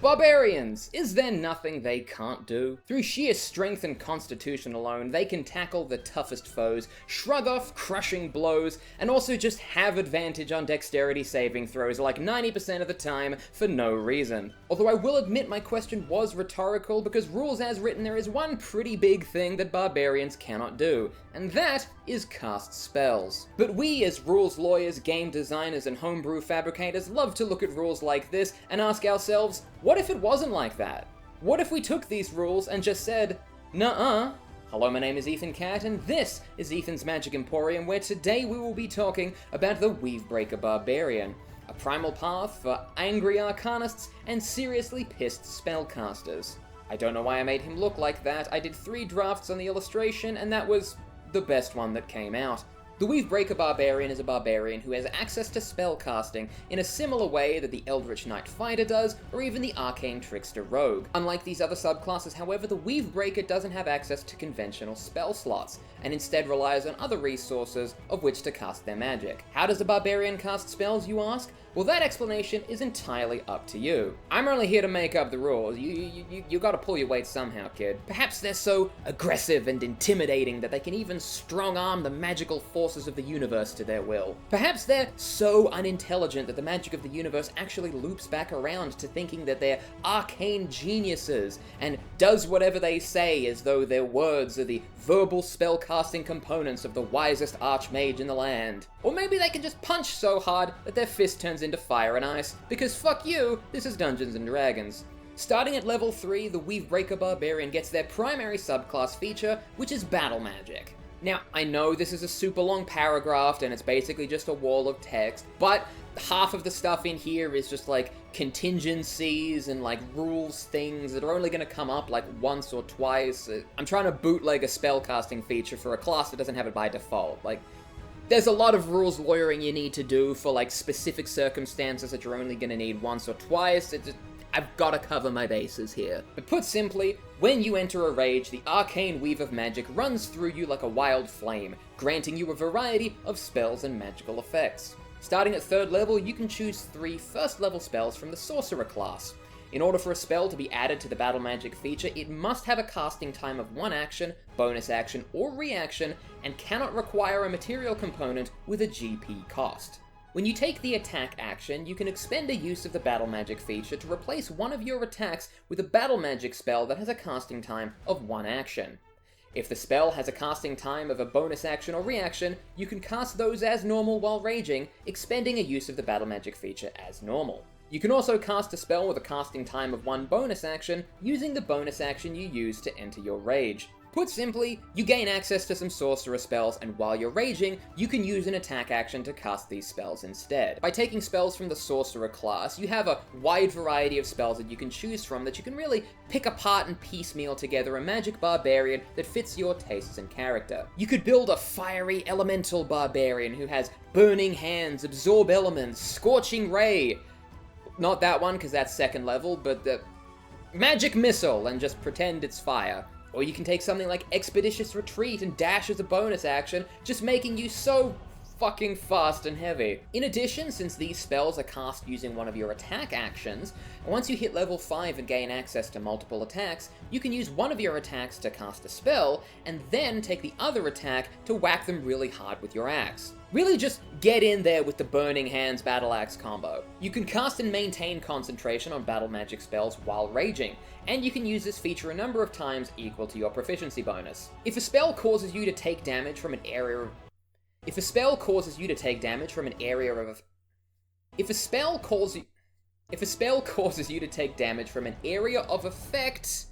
Barbarians! Is there nothing they can't do? Through sheer strength and constitution alone, they can tackle the toughest foes, shrug off crushing blows, and also just have advantage on dexterity saving throws like 90% of the time for no reason. Although I will admit my question was rhetorical, because rules as written there is one pretty big thing that barbarians cannot do, and that is cast spells. But we as rules lawyers, game designers, and homebrew fabricators love to look at rules like this and ask ourselves, what if it wasn't like that? What if we took these rules and just said, nuh-uh? Hello, my name is Ethan Cat, and this is Ethan's Magic Emporium, where today we will be talking about the Weavebreaker Barbarian, a primal path for angry arcanists and seriously pissed spellcasters. I don't know why I made him look like that. I did 3 drafts on the illustration, and that was the best one that came out. The Weavebreaker Barbarian is a barbarian who has access to spellcasting in a similar way that the Eldritch Knight Fighter does, or even the Arcane Trickster Rogue. Unlike these other subclasses, however, the Weavebreaker doesn't have access to conventional spell slots, and instead relies on other resources of which to cast their magic. How does a barbarian cast spells, you ask? Well, that explanation is entirely up to you. I'm only here to make up the rules. You gotta pull your weight somehow, kid. Perhaps they're so aggressive and intimidating that they can even strong-arm the magical forces of the universe to their will. Perhaps they're so unintelligent that the magic of the universe actually loops back around to thinking that they're arcane geniuses, and does whatever they say as though their words are the verbal spellcasting components of the wisest archmage in the land. Or maybe they can just punch so hard that their fist turns into fire and ice, because fuck you, this is Dungeons & Dragons. Starting at level 3, the Weavebreaker Barbarian gets their primary subclass feature, which is battle magic. Now, I know this is a super long paragraph and it's basically just a wall of text, but half of the stuff in here is just like contingencies and like rules things that are only going to come up like once or twice. I'm trying to bootleg a spellcasting feature for a class that doesn't have it by default. Like, there's a lot of rules lawyering you need to do for like specific circumstances that you're only going to need once or twice. I've got to cover my bases here. But put simply, when you enter a rage, the arcane weave of magic runs through you like a wild flame, granting you a variety of spells and magical effects. Starting at 3rd level, you can choose 3 first-level spells from the Sorcerer class. In order for a spell to be added to the battle magic feature, it must have a casting time of 1 action, bonus action, or reaction, and cannot require a material component with a GP cost. When you take the attack action, you can expend a use of the battle magic feature to replace one of your attacks with a battle magic spell that has a casting time of 1 action. If the spell has a casting time of a bonus action or reaction, you can cast those as normal while raging, expending a use of the battle magic feature as normal. You can also cast a spell with a casting time of 1 bonus action, using the bonus action you use to enter your rage. Put simply, you gain access to some sorcerer spells, and while you're raging, you can use an attack action to cast these spells instead. By taking spells from the sorcerer class, you have a wide variety of spells that you can choose from that you can really pick apart and piecemeal together a magic barbarian that fits your tastes and character. You could build a fiery elemental barbarian who has burning hands, absorb elements, scorching ray. Not that one, because that's 2nd level, but the magic missile, and just pretend it's fire. Or you can take something like Expeditious Retreat and dash as a bonus action, just making you so fucking fast and heavy. In addition, since these spells are cast using one of your attack actions, once you hit level 5 and gain access to multiple attacks, you can use one of your attacks to cast a spell, and then take the other attack to whack them really hard with your axe. Really just get in there with the Burning Hands Battle Axe combo. You can cast and maintain concentration on battle magic spells while raging, and you can use this feature a number of times equal to your proficiency bonus. If a spell causes you to take damage from an area of... If a spell causes you to take damage from an area of... If a spell causes you to take damage from an area of effect...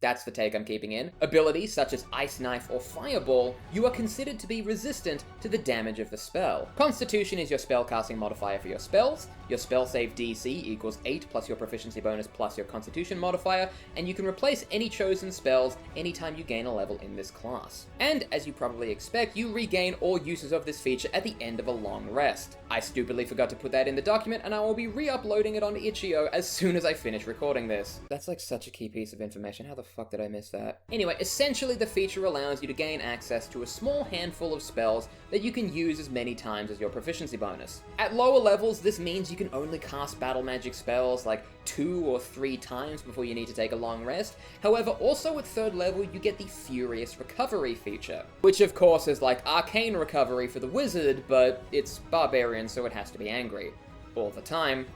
That's the take I'm keeping in. Abilities such as Ice Knife or Fireball, you are considered to be resistant to the damage of the spell. Constitution is your spellcasting modifier for your spells. Your spell save DC equals 8 plus your proficiency bonus plus your Constitution modifier, and you can replace any chosen spells anytime you gain a level in this class. And, as you probably expect, you regain all uses of this feature at the end of a long rest. I stupidly forgot to put that in the document, and I will be re-uploading it on itch.io as soon as I finish recording this. That's like such a key piece of information. How the fuck did I miss that? Anyway, essentially the feature allows you to gain access to a small handful of spells that you can use as many times as your proficiency bonus. At lower levels, this means you you can only cast battle magic spells like 2 or 3 times before you need to take a long rest. However, also at 3rd level, you get the Furious Recovery feature, which of course is like Arcane Recovery for the wizard, but it's Barbarian, so it has to be angry. All the time,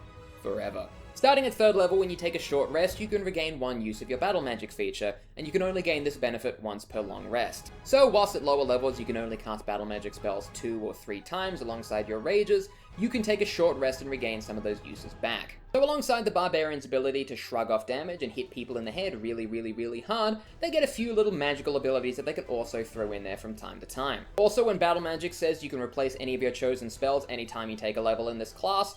forever. Starting at 3rd level, when you take a short rest, you can regain 1 use of your battle magic feature, and you can only gain this benefit once per long rest. So whilst at lower levels you can only cast battle magic spells 2 or 3 times alongside your rages, you can take a short rest and regain some of those uses back. So alongside the Barbarian's ability to shrug off damage and hit people in the head really hard, they get a few little magical abilities that they can also throw in there from time to time. Also, when battle magic says you can replace any of your chosen spells anytime you take a level in this class,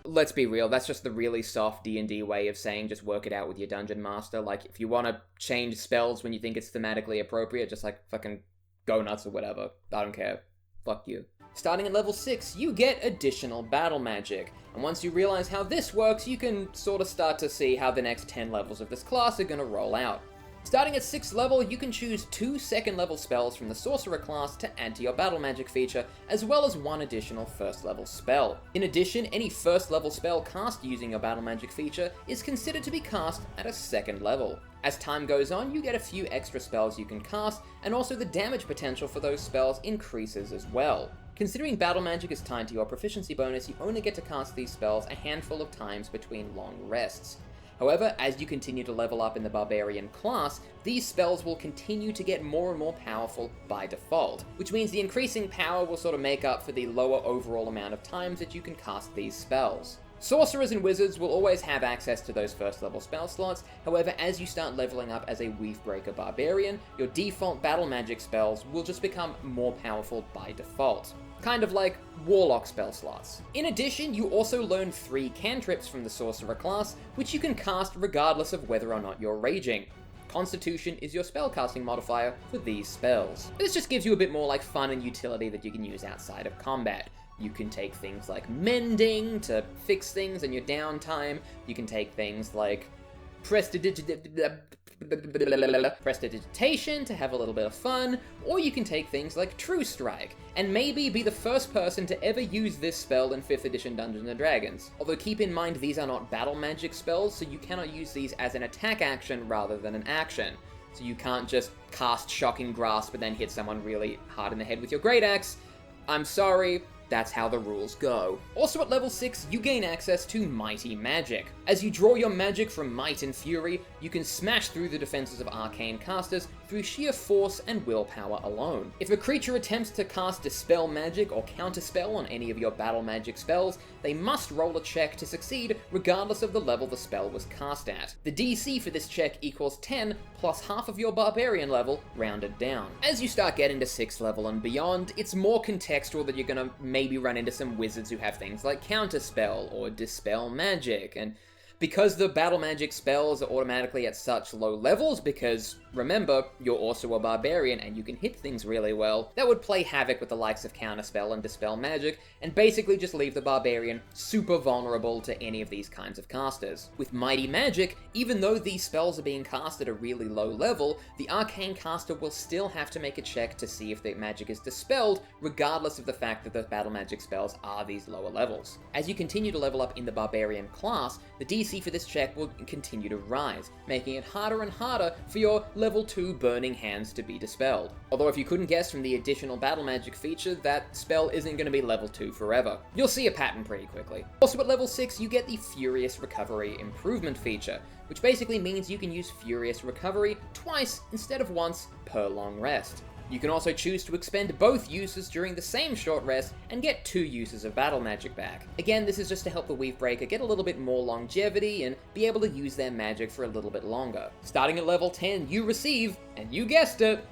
let's be real, that's just the really soft D&D way of saying just work it out with your dungeon master. Like, if you want to change spells when you think it's thematically appropriate, just like fucking go nuts or whatever. I don't care. Fuck you. Starting at level 6, you get additional battle magic. And once you realize how this works, you can sort of start to see how the next 10 levels of this class are gonna roll out. Starting at 6th level, you can choose 2 2nd level spells from the Sorcerer class to add to your battle magic feature, as well as 1 additional 1st level spell. In addition, any 1st level spell cast using your battle magic feature is considered to be cast at a 2nd level. As time goes on, you get a few extra spells you can cast, and also the damage potential for those spells increases as well. Considering battle magic is tied to your proficiency bonus, you only get to cast these spells a handful of times between long rests. However, as you continue to level up in the Barbarian class, these spells will continue to get more and more powerful by default, which means the increasing power will sort of make up for the lower overall amount of times that you can cast these spells. Sorcerers and wizards will always have access to those 1st level spell slots. However, as you start leveling up as a Weavebreaker Barbarian, your default battle magic spells will just become more powerful by default. Kind of like Warlock spell slots. In addition, you also learn 3 cantrips from the Sorcerer class, which you can cast regardless of whether or not you're raging. Constitution is your spellcasting modifier for these spells. This just gives you a bit more like fun and utility that you can use outside of combat. You can take things like mending to fix things in your downtime. You can take things like prestidigitation to have a little bit of fun, or you can take things like True Strike, and maybe be the first person to ever use this spell in 5th edition Dungeons & Dragons. Although keep in mind these are not battle magic spells, so you cannot use these as an attack action rather than an action. So you can't just cast Shocking Grasp and then hit someone really hard in the head with your Great Axe. I'm sorry, that's how the rules go. Also at level 6, you gain access to Mighty Magic. As you draw your magic from Might and Fury, you can smash through the defenses of arcane casters through sheer force and willpower alone. If a creature attempts to cast Dispel Magic or Counterspell on any of your battle magic spells, they must roll a check to succeed regardless of the level the spell was cast at. The DC for this check equals 10 plus half of your Barbarian level, rounded down. As you start getting to 6th level and beyond, it's more contextual that you're gonna maybe run into some wizards who have things like Counterspell or Dispel Magic, and because the battle magic spells are automatically at such low levels, because remember, you're also a barbarian and you can hit things really well, that would play havoc with the likes of Counterspell and Dispel Magic, and basically just leave the barbarian super vulnerable to any of these kinds of casters. With Mighty Magic, even though these spells are being cast at a really low level, the arcane caster will still have to make a check to see if the magic is dispelled, regardless of the fact that the battle magic spells are these lower levels. As you continue to level up in the barbarian class, the DC for this check will continue to rise, making it harder and harder for your level 2 Burning Hands to be dispelled. Although if you couldn't guess from the additional battle magic feature, that spell isn't going to be level 2 forever. You'll see a pattern pretty quickly. Also at level 6, you get the Furious Recovery Improvement feature, which basically means you can use Furious Recovery twice instead of once per long rest. You can also choose to expend both uses during the same short rest and get 2 uses of battle magic back. Again, this is just to help the Weavebreaker get a little bit more longevity and be able to use their magic for a little bit longer. Starting at level 10, you receive, and you guessed it,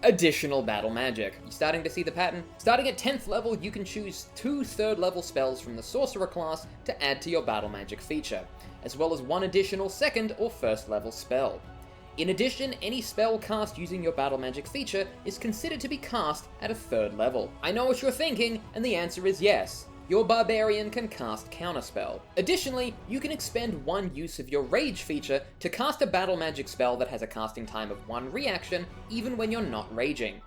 additional battle magic. You starting to see the pattern? Starting at 10th level, you can choose 2 3rd level spells from the Sorcerer class to add to your battle magic feature, as well as 1 additional 2nd or 1st level spell. In addition, any spell cast using your battle magic feature is considered to be cast at a 3rd level. I know what you're thinking, and the answer is yes. Your Barbarian can cast Counterspell. Additionally, you can expend 1 use of your Rage feature to cast a battle magic spell that has a casting time of 1 reaction, even when you're not raging.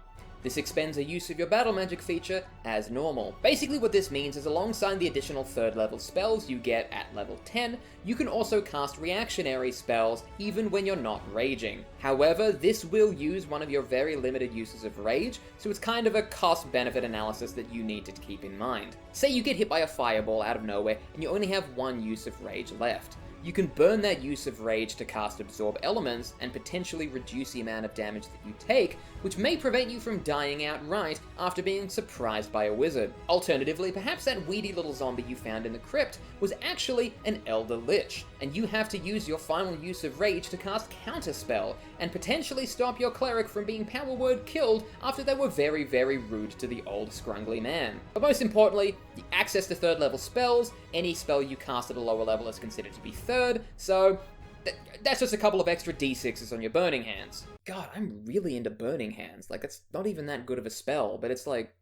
This expends a use of your battle magic feature as normal. Basically what this means is alongside the additional 3rd level spells you get at level 10, you can also cast reactionary spells even when you're not raging. However, this will use one of your very limited uses of rage, so it's kind of a cost-benefit analysis that you need to keep in mind. Say you get hit by a fireball out of nowhere and you only have one use of rage left. You can burn that use of rage to cast Absorb Elements and potentially reduce the amount of damage that you take, which may prevent you from dying outright after being surprised by a wizard. Alternatively, perhaps that weedy little zombie you found in the crypt was actually an Elder Lich, and you have to use your final use of rage to cast Counterspell, and potentially stop your cleric from being power word killed after they were very, very rude to the old scrungly man. But most importantly, the access to 3rd level spells. Any spell you cast at a lower level is considered to be 3rd, so that's just a couple of extra d6s on your Burning Hands. God, I'm really into Burning Hands. Like, it's not even that good of a spell, but it's like,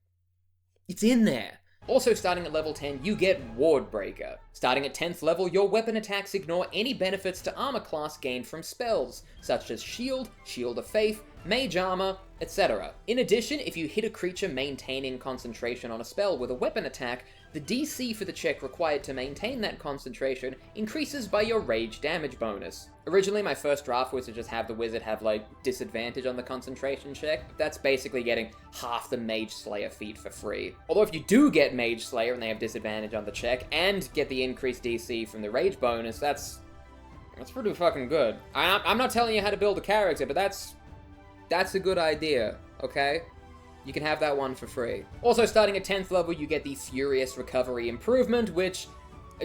it's in there. Also starting at level 10, you get Weavebreaker. Starting at 10th level, your weapon attacks ignore any benefits to armor class gained from spells, such as Shield, Shield of Faith, Mage Armor, etc. In addition, if you hit a creature maintaining concentration on a spell with a weapon attack, the DC for the check required to maintain that concentration increases by your rage damage bonus. Originally, my first draft was to just have the wizard have, like, disadvantage on the concentration check, but that's basically getting half the Mage Slayer feat for free. Although if you do get Mage Slayer and they have disadvantage on the check, and get the increased DC from the rage bonus, that's pretty fucking good. I'm not telling you how to build a character, but that's a good idea, okay? You can have that one for free. Also, starting at 10th level, you get the Furious Recovery Improvement, which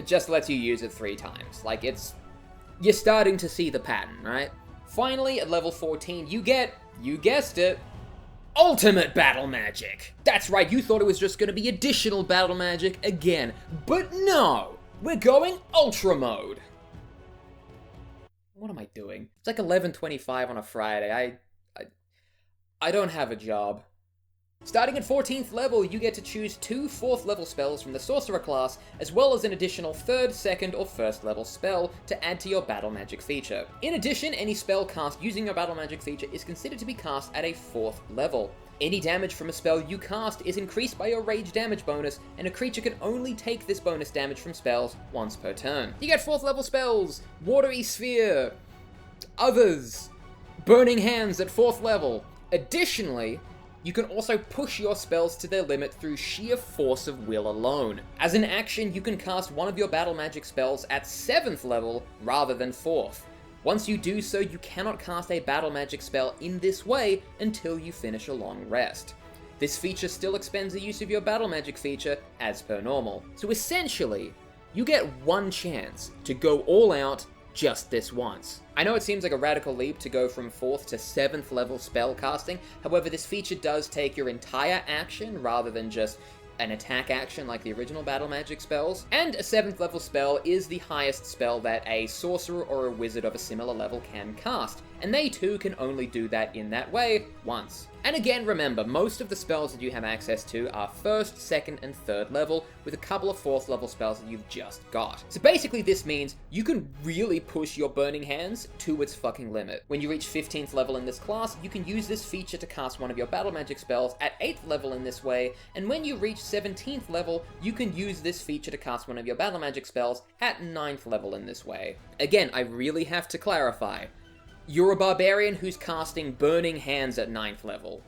just lets you use it 3 times. Like, you're starting to see the pattern, right? Finally, at level 14, you get, you guessed it, Ultimate Battle Magic. That's right, you thought it was just gonna be additional battle magic again, but no! We're going Ultra Mode. What am I doing? It's like 11:25 on a Friday. I don't have a job. Starting at 14th level, you get to choose 2 4th level spells from the Sorcerer class, as well as an additional 3rd, 2nd, or 1st level spell to add to your battle magic feature. In addition, any spell cast using your battle magic feature is considered to be cast at a 4th level. Any damage from a spell you cast is increased by your rage damage bonus, and a creature can only take this bonus damage from spells once per turn. You get 4th level spells, Watery Sphere, others, Burning Hands at 4th level. Additionally, you can also push your spells to their limit through sheer force of will alone. As an action, you can cast one of your battle magic spells at 7th level rather than 4th. Once you do so, you cannot cast a battle magic spell in this way until you finish a long rest. This feature still expends the use of your battle magic feature as per normal. So essentially, you get one chance to go all out just this once. I know it seems like a radical leap to go from 4th to 7th level spell casting, however this feature does take your entire action rather than just an attack action like the original battle magic spells, and a 7th level spell is the highest spell that a sorcerer or a wizard of a similar level can cast, and they too can only do that in that way once. And again, remember, most of the spells that you have access to are 1st, 2nd, and 3rd level, with a couple of 4th level spells that you've just got. So basically this means you can really push your Burning Hands to its fucking limit. When you reach 15th level in this class, you can use this feature to cast one of your battle magic spells at 8th level in this way, and when you reach 17th level, you can use this feature to cast one of your battle magic spells at 9th level in this way. Again, I really have to clarify. You're a barbarian who's casting Burning Hands at 9th level.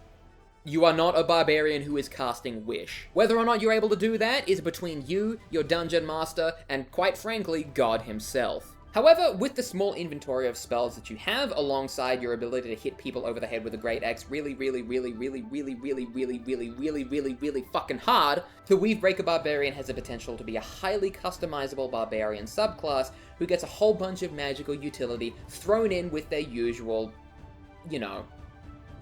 You are not a barbarian who is casting Wish. Whether or not you're able to do that is between you, your dungeon master, and quite frankly, God himself. However, with the small inventory of spells that you have, alongside your ability to hit people over the head with a Great Axe really fucking hard, the Weavebreaker Barbarian has the potential to be a highly customizable barbarian subclass who gets a whole bunch of magical utility thrown in with their usual, you know,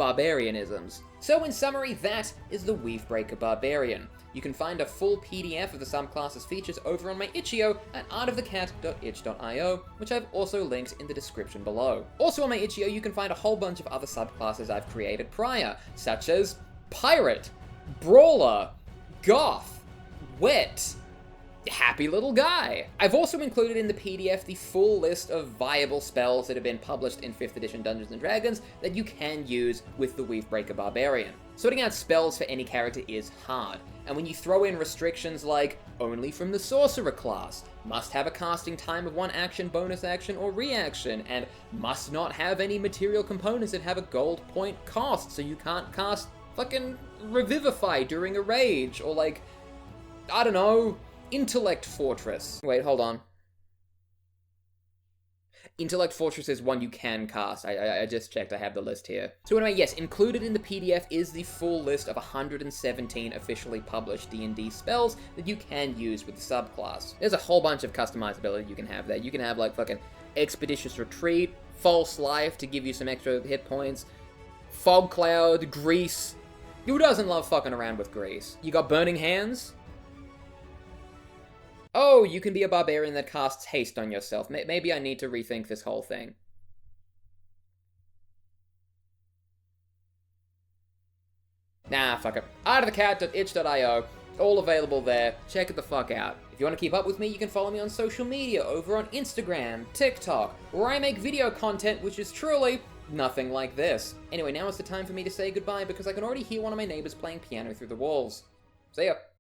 barbarianisms. So in summary, that is the Weavebreaker Barbarian. You can find a full PDF of the subclass's features over on my itch.io at artofthecat.itch.io, which I've also linked in the description below. Also on my itch.io, you can find a whole bunch of other subclasses I've created prior, such as Pirate, Brawler, Goth, Wet, Happy Little Guy. I've also included in the PDF the full list of viable spells that have been published in 5th edition Dungeons & Dragons that you can use with the Weavebreaker Barbarian. Sorting out spells for any character is hard, and when you throw in restrictions like only from the sorcerer class, must have a casting time of 1 action, bonus action, or reaction, and must not have any material components that have a gold point cost, so you can't cast fucking Revivify during a rage, or like, I don't know, Intellect Fortress. Wait, hold on. Intellect Fortress is one you can cast. I just checked, I have the list here. So anyway, yes, included in the PDF is the full list of 117 officially published D&D spells that you can use with the subclass. There's a whole bunch of customizability you can have there. You can have like fucking Expeditious Retreat, False Life to give you some extra hit points, Fog Cloud, Grease. Who doesn't love fucking around with Grease? You got Burning Hands? Oh, you can be a barbarian that casts haste on yourself. Maybe I need to rethink this whole thing. Nah, fuck it. artofthecat.itch.io. All available there. Check it the fuck out. If you want to keep up with me, you can follow me on social media over on Instagram, TikTok, where I make video content which is truly nothing like this. Anyway, now is the time for me to say goodbye because I can already hear one of my neighbors playing piano through the walls. See ya.